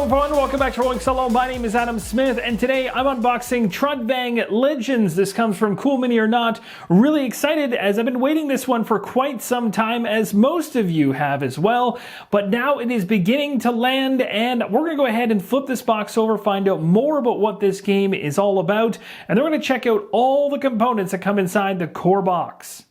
Hello everyone, welcome back to Rolling Solo. My name is Adam Smith, and today I'm unboxing Trudvang Legends. This comes from Cool Mini or Not. Really excited as I've been waiting this one for quite some time, as most of you have as well. But now it is beginning to land, and we're going to go ahead and flip this box over, find out more about what this game is all about, and then we're going to check out all the components that come inside the core box.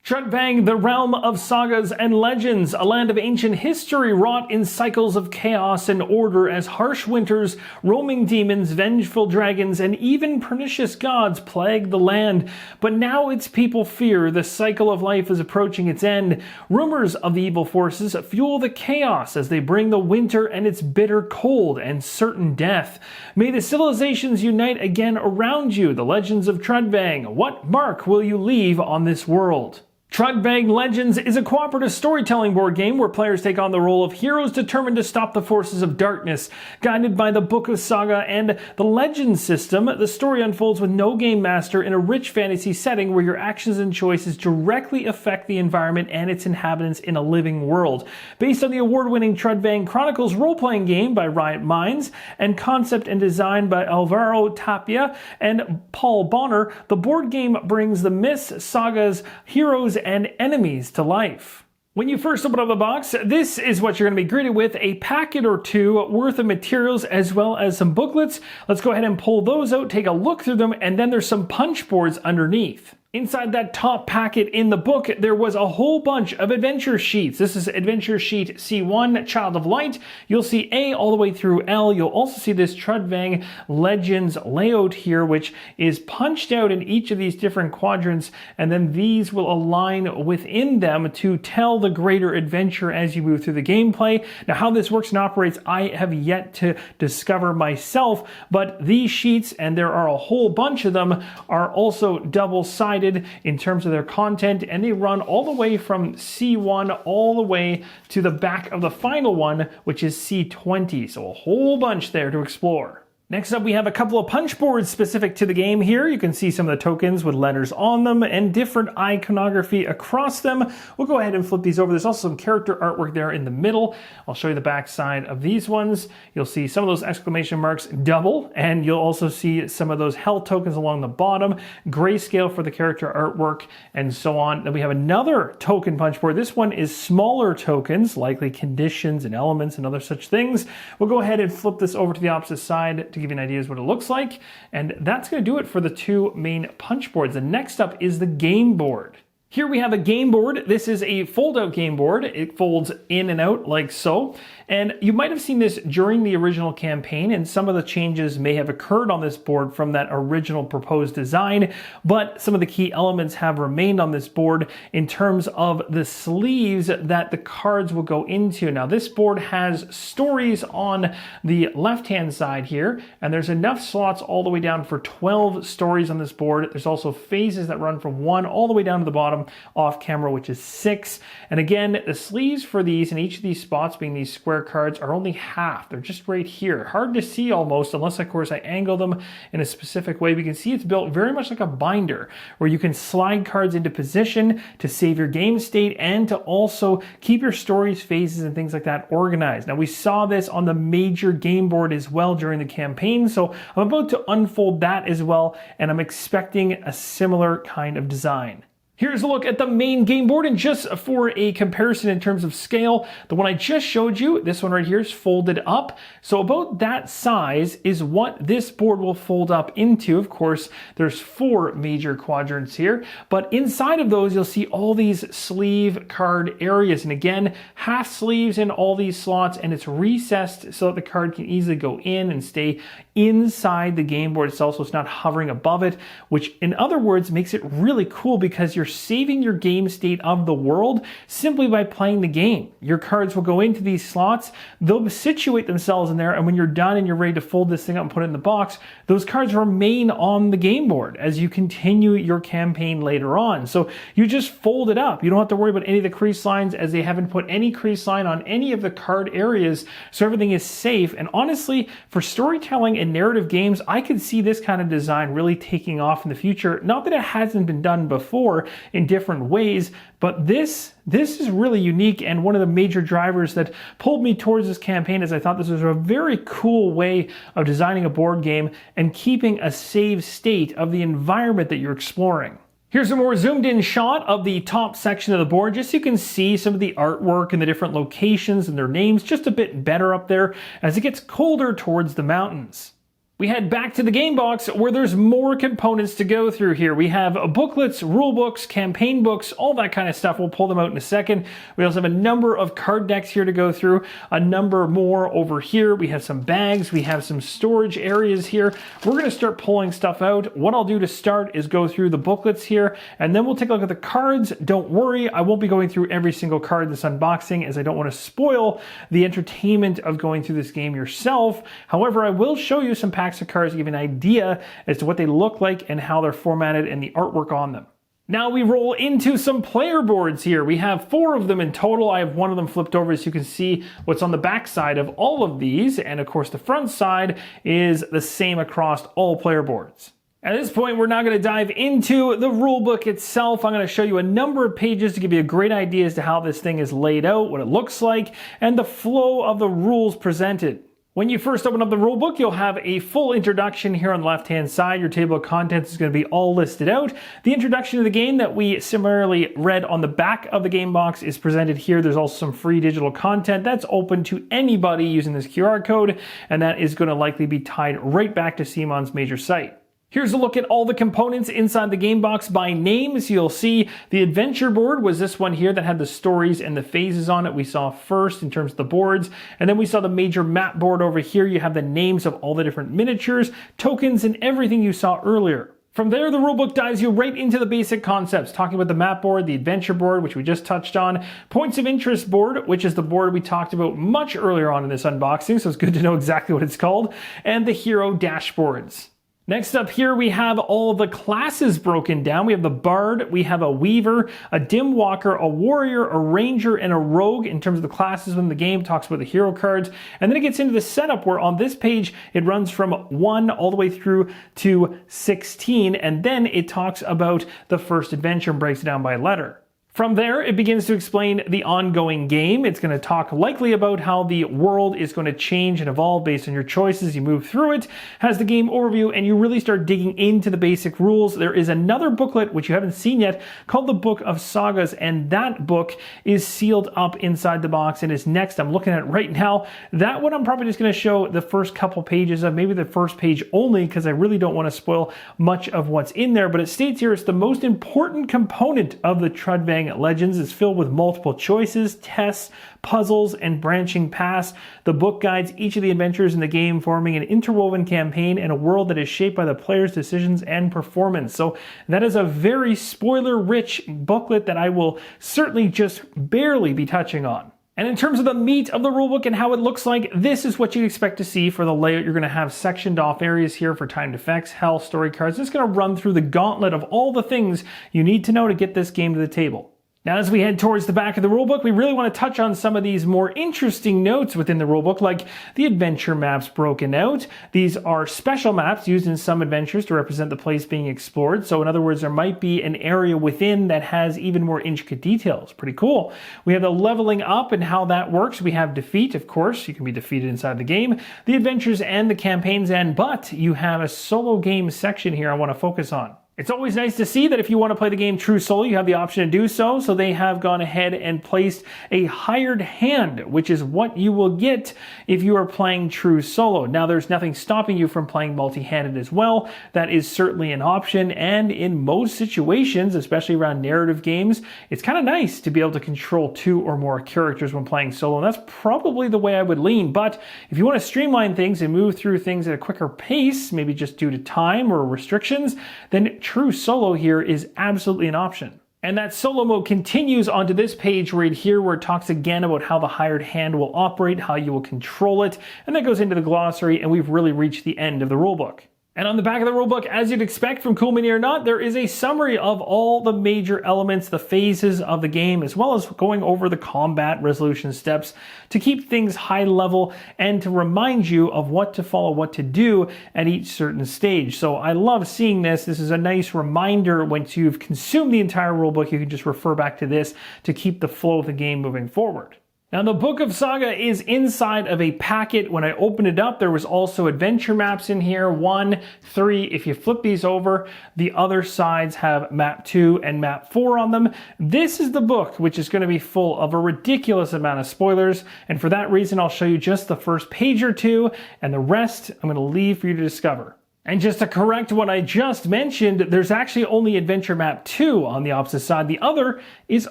Trudvang, the realm of sagas and legends, a land of ancient history wrought in cycles of chaos and order as harsh winters, roaming demons, vengeful dragons, and even pernicious gods plague the land. But now its people fear the cycle of life is approaching its end. Rumors of the evil forces fuel the chaos as they bring the winter and its bitter cold and certain death. May the civilizations unite again around you, the legends of Trudvang. What mark will you leave on this world? Trudvang Legends is a cooperative storytelling board game where players take on the role of heroes determined to stop the forces of darkness. Guided by the Book of Saga and the Legends system, the story unfolds with no game master in a rich fantasy setting where your actions and choices directly affect the environment and its inhabitants in a living world. Based on the award-winning Trudvang Chronicles role-playing game by Riot Minds and concept and design by Alvaro Tapia and Paul Bonner, the board game brings the myths, sagas, heroes, and enemies to life. When you first open up the box, this is what you're going to be greeted with: a packet or two worth of materials as well as some booklets. Let's go ahead and pull those out, take a look through them, and then there's some punch boards underneath. Inside that top packet in the book, there was a whole bunch of adventure sheets. This is adventure sheet C1, Child of Light. You'll see A all the way through L. You'll also see this Trudvang Legends layout here, which is punched out in each of these different quadrants, and then these will align within them to tell the greater adventure as you move through the gameplay. Now, how this works and operates, I have yet to discover myself, but these sheets, and there are a whole bunch of them, are also double-sided in terms of their content, and they run all the way from C1 all the way to the back of the final one, which is C20. So a whole bunch there to explore. Next up, we have a couple of punch boards specific to the game here. You can see some of the tokens with letters on them and different iconography across them. We'll go ahead and flip these over. There's also some character artwork there in the middle. I'll show you the back side of these ones. You'll see some of those exclamation marks double, and you'll also see some of those hell tokens along the bottom, grayscale for the character artwork, and so on. Then we have another token punch board. This one is smaller tokens, likely conditions and elements and other such things. We'll go ahead and flip this over to the opposite side to give you an idea of what it looks like, and that's going to do it for the two main punch boards. And next up is the game board. Here we have a game board. This is a fold-out game board. It folds in and out like so. And you might have seen this during the original campaign, and some of the changes may have occurred on this board from that original proposed design, but some of the key elements have remained on this board in terms of the sleeves that the cards will go into. Now, this board has stories on the left-hand side here, and there's enough slots all the way down for 12 stories on this board. There's also phases that run from 1 all the way down to the bottom off camera, which is 6. And again, the sleeves for these and each of these spots, being these square cards, are only half. They're just right here. Hard to see almost, unless of course I angle them in a specific way. We can see it's built very much like a binder, where you can slide cards into position to save your game state and to also keep your stories, phases, and things like that organized. Now, we saw this on the major game board as well during the campaign, so I'm about to unfold that as well, and I'm expecting a similar kind of design. Here's a look at the main game board, and just for a comparison in terms of scale, the one I just showed you, this one right here, is folded up. So about that size is what this board will fold up into. Of course, there's 4 major quadrants here, but inside of those, you'll see all these sleeve card areas. And again, half sleeves in all these slots, and it's recessed so that the card can easily go in and stay inside the game board itself, so it's not hovering above it, which in other words makes it really cool because you're saving your game state of the world simply by playing the game. Your cards will go into these slots, they'll situate themselves in there, and when you're done and you're ready to fold this thing up and put it in the box, those cards remain on the game board as you continue your campaign later on. So you just fold it up. You don't have to worry about any of the crease lines, as they haven't put any crease line on any of the card areas, so everything is safe. And honestly, for storytelling and narrative games, I could see this kind of design really taking off in the future. Not that it hasn't been done before, in different ways, but this is really unique, and one of the major drivers that pulled me towards this campaign is I thought this was a very cool way of designing a board game and keeping a save state of the environment that you're exploring. Here's a more zoomed in shot of the top section of the board, just so you can see some of the artwork and the different locations and their names just a bit better up there as it gets colder towards the mountains. We head back to the game box where there's more components to go through here. We have booklets, rule books, campaign books, all that kind of stuff. We'll pull them out in a second. We also have a number of card decks here to go through, a number more over here. We have some bags, we have some storage areas here. We're going to start pulling stuff out. What I'll do to start is go through the booklets here, and then we'll take a look at the cards. Don't worry, I won't be going through every single card in this unboxing, as I don't want to spoil the entertainment of going through this game yourself. However, I will show you some packs of cards to give you an idea as to what they look like and how they're formatted and the artwork on them. Now we roll into some player boards here. We have 4 of them in total. I have one of them flipped over so you can see what's on the back side of all of these, and of course the front side is the same across all player boards. At this point, we're now going to dive into the rulebook itself. I'm going to show you a number of pages to give you a great idea as to how this thing is laid out, what it looks like, and the flow of the rules presented. When you first open up the rulebook, you'll have a full introduction here on the left-hand side. Your table of contents is going to be all listed out. The introduction to the game that we similarly read on the back of the game box is presented here. There's also some free digital content that's open to anybody using this QR code, and that is going to likely be tied right back to CMON's major site. Here's a look at all the components inside the game box by name. So you'll see the adventure board was this one here that had the stories and the phases on it. We saw first in terms of the boards, and then we saw the major map board over here. You have the names of all the different miniatures, tokens, and everything you saw earlier. From there, the rulebook dives you right into the basic concepts, talking about the map board, the adventure board, which we just touched on, points of interest board, which is the board we talked about much earlier on in this unboxing, so it's good to know exactly what it's called, and the hero dashboards. Next up here, we have all the classes broken down. We have the Bard, we have a Weaver, a Dim Walker, a Warrior, a Ranger, and a Rogue in terms of the classes within the game. Talks about the hero cards. And then it gets into the setup where on this page, it runs from 1 all the way through to 16. And then it talks about the first adventure and breaks it down by letter. From there, it begins to explain the ongoing game. It's going to talk likely about how the world is going to change and evolve based on your choices. You move through it, has the game overview, and you really start digging into the basic rules. There is another booklet, which you haven't seen yet, called the Book of Sagas, and that book is sealed up inside the box and is next. I'm looking at it right now. That one I'm probably just going to show the first couple pages of, maybe the first page only, because I really don't want to spoil much of what's in there. But it states here it's the most important component of the Trudvang Legends. Is filled with multiple choices, tests, puzzles, and branching paths. The book guides each of the adventures in the game, forming an interwoven campaign and a world that is shaped by the player's decisions and performance. So that is a very spoiler-rich booklet that I will certainly just barely be touching on. And in terms of the meat of the rulebook and how it looks like, this is what you expect to see for the layout. You're going to have sectioned off areas here for timed effects, health, story cards. It's going to run through the gauntlet of all the things you need to know to get this game to the table. Now, as we head towards the back of the rulebook, we really want to touch on some of these more interesting notes within the rulebook, like the adventure maps broken out. These are special maps used in some adventures to represent the place being explored. So in other words, there might be an area within that has even more intricate details. Pretty cool. We have the leveling up and how that works. We have defeat, of course. You can be defeated inside the game. The adventures and the campaigns end, but you have a solo game section here I want to focus on. It's always nice to see that if you want to play the game true solo, you have the option to do so. So they have gone ahead and placed a hired hand, which is what you will get if you are playing true solo. Now, there's nothing stopping you from playing multi-handed as well. That is certainly an option. And in most situations, especially around narrative games, it's kind of nice to be able to control 2 or more characters when playing solo. And that's probably the way I would lean. But if you want to streamline things and move through things at a quicker pace, maybe just due to time or restrictions, then true solo here is absolutely an option. And that solo mode continues onto this page right here, where it talks again about how the hired hand will operate, how you will control it, and that goes into the glossary, and we've really reached the end of the rulebook. And on the back of the rulebook, as you'd expect from Cool Mini or Not, there is a summary of all the major elements, the phases of the game, as well as going over the combat resolution steps to keep things high level and to remind you of what to follow, what to do at each certain stage. So I love seeing this. This is a nice reminder. Once you've consumed the entire rulebook, you can just refer back to this to keep the flow of the game moving forward. Now, the Book of Saga is inside of a packet. When I opened it up, there was also adventure maps in here, 1, 3. If you flip these over, the other sides have map 2 and map 4 on them. This is the book, which is going to be full of a ridiculous amount of spoilers. And for that reason, I'll show you just the first page or two, and the rest I'm going to leave for you to discover. And just to correct what I just mentioned, there's actually only adventure map 2 on the opposite side. The other is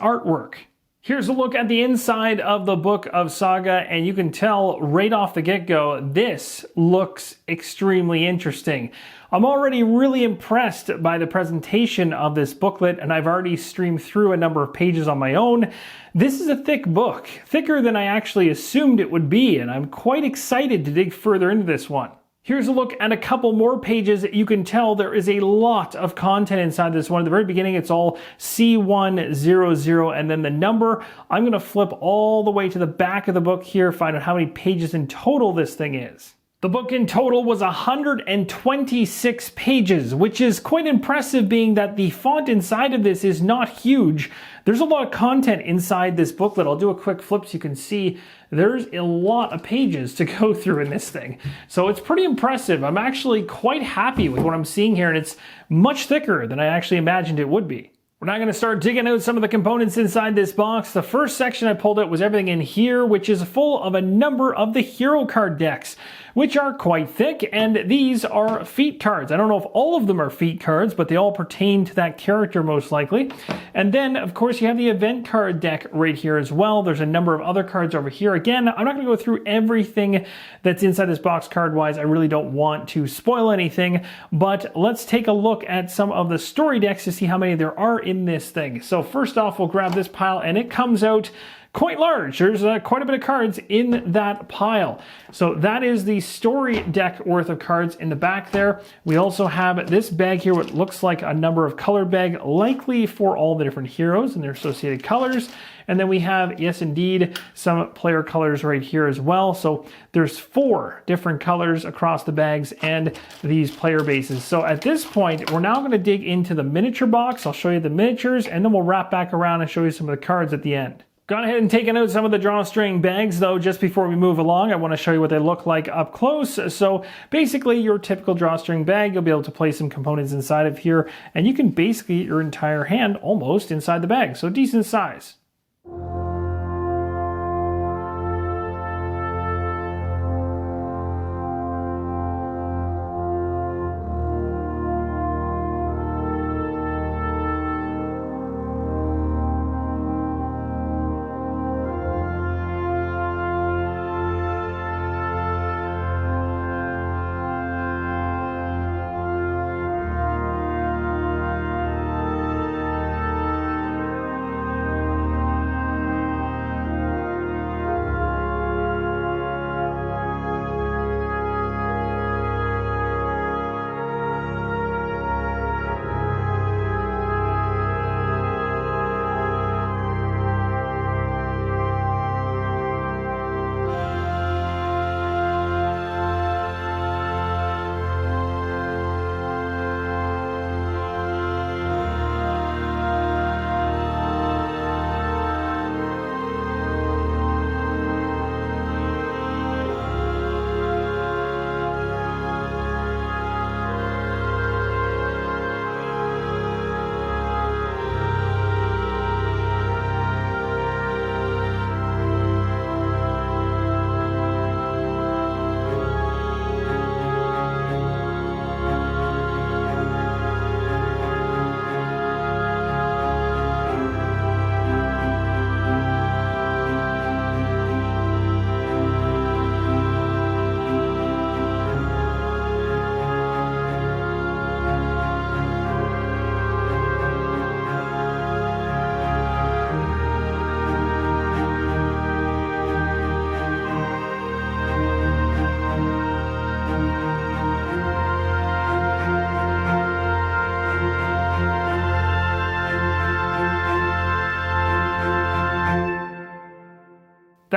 artwork. Here's a look at the inside of the Book of Saga, and you can tell right off the get-go, this looks extremely interesting. I'm already really impressed by the presentation of this booklet, and I've already streamed through a number of pages on my own. This is a thick book, thicker than I actually assumed it would be, and I'm quite excited to dig further into this one. Here's a look at a couple more pages. You can tell there is a lot of content inside this one. At the very beginning, it's all C100 and then the number. I'm going to flip all the way to the back of the book here, find out how many pages in total this thing is. The book in total was 126 pages, which is quite impressive being that the font inside of this is not huge. There's a lot of content inside this booklet. I'll do a quick flip so you can see there's a lot of pages to go through in this thing. So it's pretty impressive. I'm actually quite happy with what I'm seeing here, and it's much thicker than I actually imagined it would be. We're now going to start digging out some of the components inside this box. The first section I pulled out was everything in here, which is full of a number of the hero card decks, which are quite thick, and these are feat cards. I don't know if all of them are feat cards, but they all pertain to that character most likely. And then, of course, you have the event card deck right here as well. There's a number of other cards over here. Again, I'm not going to go through everything that's inside this box card-wise. I really don't want to spoil anything, but let's take a look at some of the story decks to see how many there are in this thing. So first off, we'll grab this pile, and it comes out quite large. There's quite a bit of cards in that pile. So that is the story deck worth of cards in the back there. We also have this bag here, what looks like a number of color bag, likely for all the different heroes and their associated colors. And then we have, yes indeed, some player colors right here as well. So there's 4 different colors across the bags and these player bases. So at this point, we're now going to dig into the miniature box. I'll show you the miniatures, and then we'll wrap back around and show you some of the cards at the end. Gone ahead and taken out some of the drawstring bags though. Just before we move along, I want to show you what they look like up close. So basically your typical drawstring bag, you'll be able to place some components inside of here, and you can basically get your entire hand almost inside the bag. So decent size.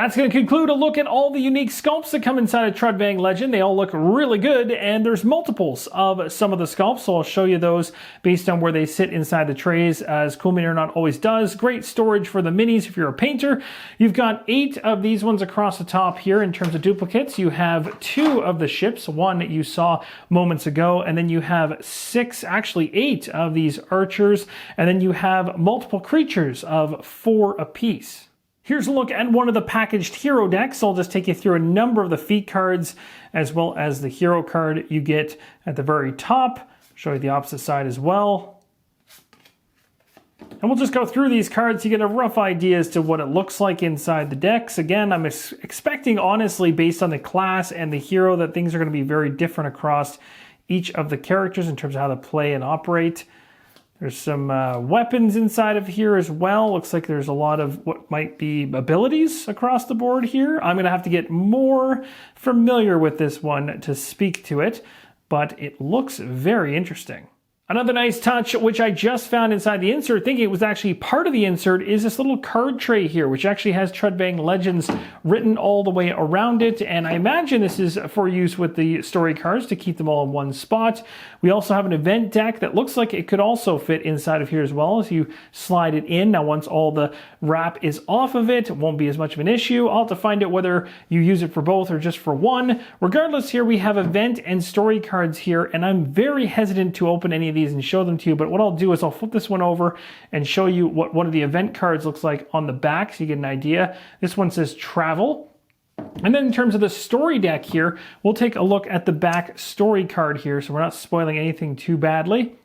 That's going to conclude a look at all the unique sculpts that come inside of Trudvang Legend. They all look really good, and there's multiples of some of the sculpts, so I'll show you those based on where they sit inside the trays, as Cool Mini or Not always does. Great storage for the minis if you're a painter. You've got 8 of these ones across the top here in terms of duplicates. You have 2 of the ships, one that you saw moments ago, and then you have 6, actually 8 of these archers, and then you have multiple creatures of 4 apiece. Here's a look at one of the packaged hero decks. I'll just take you through a number of the feat cards as well as the hero card you get at the very top. Show you the opposite side as well. And we'll just go through these cards to get a rough idea as to what it looks like inside the decks. Again, I'm expecting, honestly, based on the class and the hero, that things are going to be very different across each of the characters in terms of how to play and operate. There's some weapons inside of here as well. Looks like there's a lot of what might be abilities across the board here. I'm going to have to get more familiar with this one to speak to it, but it looks very interesting. Another nice touch, which I just found inside the insert, thinking it was actually part of the insert, is this little card tray here, which actually has Trudvang Legends written all the way around it. And I imagine this is for use with the story cards to keep them all in one spot. We also have an event deck that looks like it could also fit inside of here as well as you slide it in. Now, once all the wrap is off of it, it won't be as much of an issue. I'll have to find out whether you use it for both or just for one. Regardless, here we have event and story cards here, and I'm very hesitant to open any of these and show them to you, but what I'll do is I'll flip this one over and show you what one of the event cards looks like on the back so you get an idea. This one says travel. And then in terms of the story deck here, we'll take a look at the back story card here so we're not spoiling anything too badly.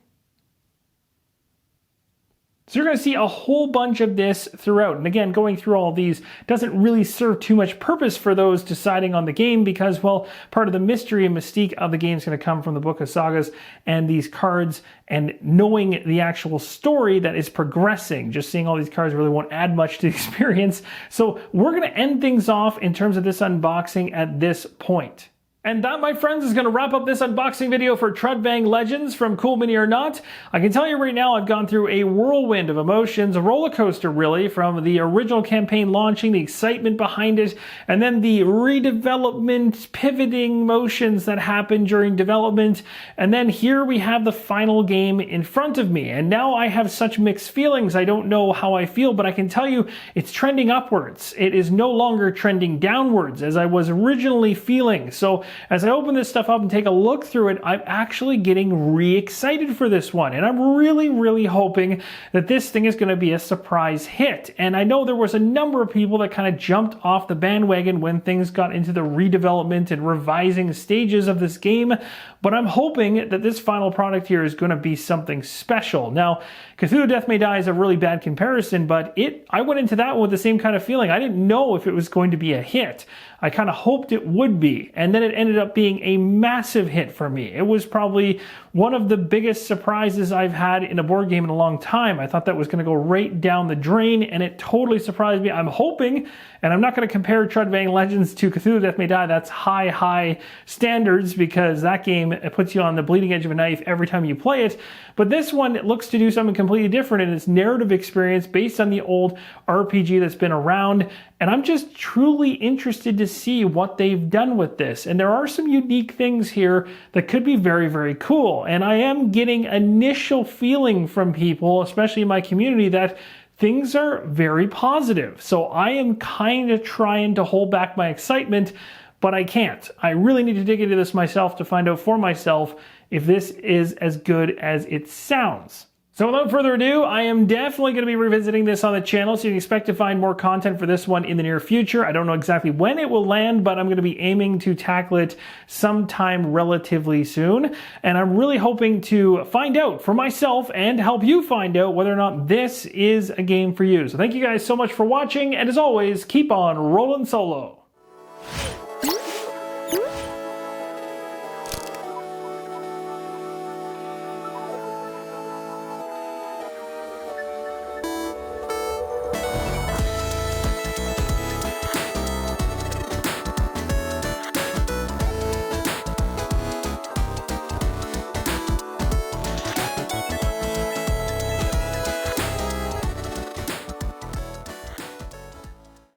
So you're going to see a whole bunch of this throughout. And again, going through all of these doesn't really serve too much purpose for those deciding on the game because, well, part of the mystery and mystique of the game is going to come from the Book of Sagas and these cards and knowing the actual story that is progressing. Just seeing all these cards really won't add much to the experience. So we're going to end things off in terms of this unboxing at this point. And that, my friends, is going to wrap up this unboxing video for Trudvang Legends from Cool Mini or Not. I can tell you right now, I've gone through a whirlwind of emotions, a roller coaster really, from the original campaign launching, the excitement behind it, and then the redevelopment, pivoting motions that happened during development. And then here we have the final game in front of me. And now I have such mixed feelings. I don't know how I feel, but I can tell you it's trending upwards. It is no longer trending downwards as I was originally feeling. So as I open this stuff up and take a look through it, I'm actually getting re-excited for this one. And I'm really, really hoping that this thing is going to be a surprise hit. And I know there was a number of people that kind of jumped off the bandwagon when things got into the redevelopment and revising stages of this game. But I'm hoping that this final product here is going to be something special. Now, Cthulhu Death May Die is a really bad comparison, but I went into that one with the same kind of feeling. I didn't know if it was going to be a hit. I kind of hoped it would be, and then it ended up being a massive hit for me. It was probably one of the biggest surprises I've had in a board game in a long time. I thought that was going to go right down the drain, and it totally surprised me. I'm hoping, and I'm not going to compare Trudvang Legends to Cthulhu Death May Die. That's high standards because that game, it puts you on the bleeding edge of a knife every time you play it. But this one, it looks to do something completely different in its narrative experience based on the old RPG that's been around. And I'm just truly interested to see what they've done with this. And there are some unique things here that could be very, very cool. And I am getting initial feeling from people, especially in my community, that things are very positive. So I am kind of trying to hold back my excitement, but I can't. I really need to dig into this myself to find out for myself if this is as good as it sounds. So without further ado, I am definitely going to be revisiting this on the channel, so you can expect to find more content for this one in the near future. I don't know exactly when it will land, but I'm going to be aiming to tackle it sometime relatively soon. And I'm really hoping to find out for myself and help you find out whether or not this is a game for you. So thank you guys so much for watching, and as always, keep on rolling solo.